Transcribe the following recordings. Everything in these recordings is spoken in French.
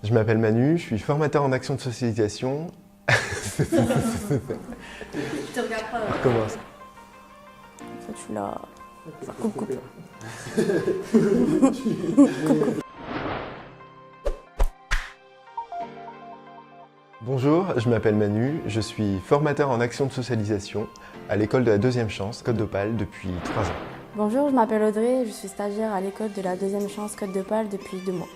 Je m'appelle Manu, je suis formateur en action de socialisation. Je te regarde pas. On recommence. Ça, tu l'as. Coupe. Bonjour, je m'appelle Manu, je suis formateur en action de socialisation à l'école de la Deuxième Chance, Côte d'Opale, depuis 3 ans. Bonjour, je m'appelle Audrey, je suis stagiaire à l'école de la Deuxième Chance Côte d'Opale depuis 2 mois.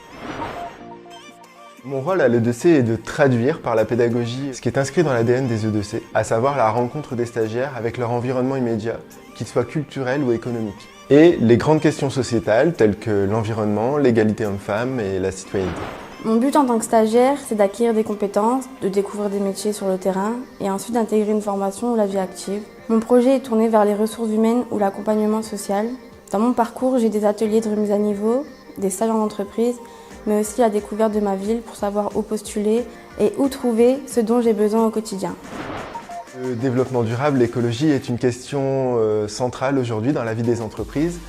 Mon rôle à l'E2C est de traduire par la pédagogie ce qui est inscrit dans l'ADN des E2C, à savoir la rencontre des stagiaires avec leur environnement immédiat, qu'il soit culturel ou économique. Et les grandes questions sociétales telles que l'environnement, l'égalité homme-femme et la citoyenneté. Mon but en tant que stagiaire, c'est d'acquérir des compétences, de découvrir des métiers sur le terrain et ensuite d'intégrer une formation ou la vie active. Mon projet est tourné vers les ressources humaines ou l'accompagnement social. Dans mon parcours, j'ai des ateliers de remise à niveau, des stages en entreprise, mais aussi la découverte de ma ville pour savoir où postuler et où trouver ce dont j'ai besoin au quotidien. Le développement durable, l'écologie est une question centrale aujourd'hui dans la vie des entreprises,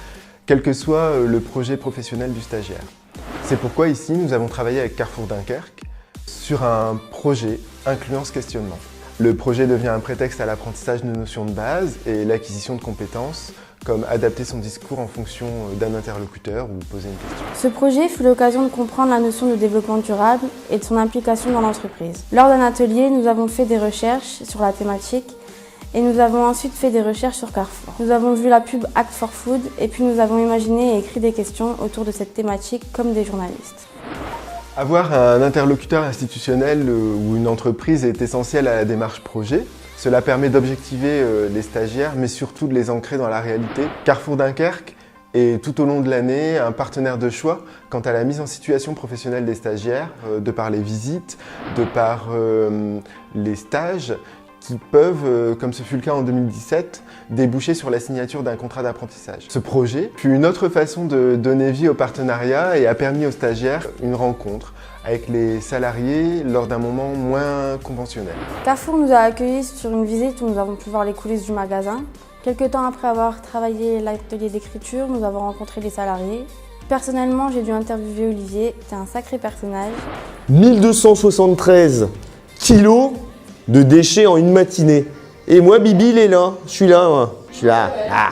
quel que soit le projet professionnel du stagiaire. C'est pourquoi ici, nous avons travaillé avec Carrefour Dunkerque sur un projet incluant ce questionnement. Le projet devient un prétexte à l'apprentissage de notions de base et l'acquisition de compétences, comme adapter son discours en fonction d'un interlocuteur ou poser une question. Ce projet fut l'occasion de comprendre la notion de développement durable et de son implication dans l'entreprise. Lors d'un atelier, nous avons fait des recherches sur la thématique et nous avons ensuite fait des recherches sur Carrefour. Nous avons vu la pub Act for Food et puis nous avons imaginé et écrit des questions autour de cette thématique comme des journalistes. Avoir un interlocuteur institutionnel ou une entreprise est essentiel à la démarche projet. Cela permet d'objectiver les stagiaires, mais surtout de les ancrer dans la réalité. Carrefour Dunkerque est tout au long de l'année un partenaire de choix quant à la mise en situation professionnelle des stagiaires, de par les visites, de par les stages, qui peuvent, comme ce fut le cas en 2017, déboucher sur la signature d'un contrat d'apprentissage. Ce projet fut une autre façon de donner vie au partenariat et a permis aux stagiaires une rencontre avec les salariés lors d'un moment moins conventionnel. Carrefour nous a accueillis sur une visite où nous avons pu voir les coulisses du magasin. Quelques temps après avoir travaillé l'atelier d'écriture, nous avons rencontré les salariés. Personnellement, j'ai dû interviewer Olivier, c'était un sacré personnage. 1273 kilos de déchets en une matinée. Et moi, Bibi, il est là. Je suis là, moi. Je suis là. Ah.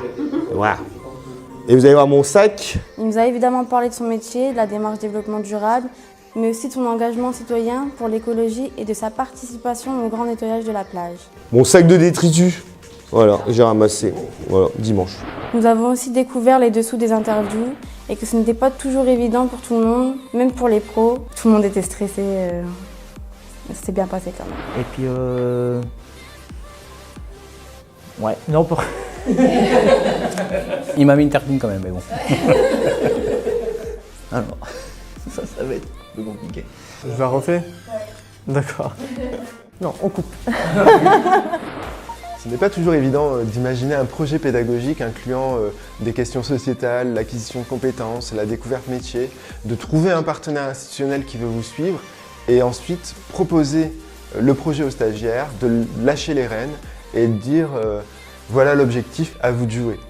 Voilà. Et vous allez voir mon sac. Il nous a évidemment parlé de son métier, de la démarche développement durable, mais aussi de son engagement citoyen pour l'écologie et de sa participation au grand nettoyage de la plage. Mon sac de détritus. Voilà, j'ai ramassé. Voilà, dimanche. Nous avons aussi découvert les dessous des interviews et que ce n'était pas toujours évident pour tout le monde, même pour les pros. Tout le monde était stressé. C'était bien passé quand même. Et puis ouais, non pour. Il m'a mis une tartine quand même, mais bon. Alors, ça va être un peu compliqué. Je la refais? Ouais. D'accord. Non, on coupe. Ce n'est pas toujours évident d'imaginer un projet pédagogique incluant des questions sociétales, l'acquisition de compétences, la découverte métier, de trouver un partenaire institutionnel qui veut vous suivre et ensuite proposer le projet aux stagiaires, de lâcher les rênes et de dire voilà l'objectif, à vous de jouer.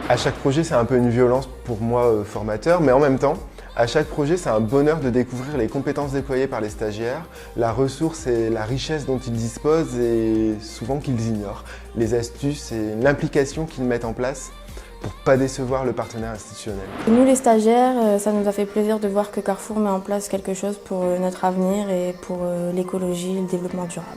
À chaque projet, c'est un peu une violence pour moi, formateur, mais en même temps, à chaque projet, c'est un bonheur de découvrir les compétences déployées par les stagiaires, la ressource et la richesse dont ils disposent et souvent qu'ils ignorent, les astuces et l'implication qu'ils mettent en place pour ne pas décevoir le partenaire institutionnel. Et nous les stagiaires, ça nous a fait plaisir de voir que Carrefour met en place quelque chose pour notre avenir et pour l'écologie et le développement durable.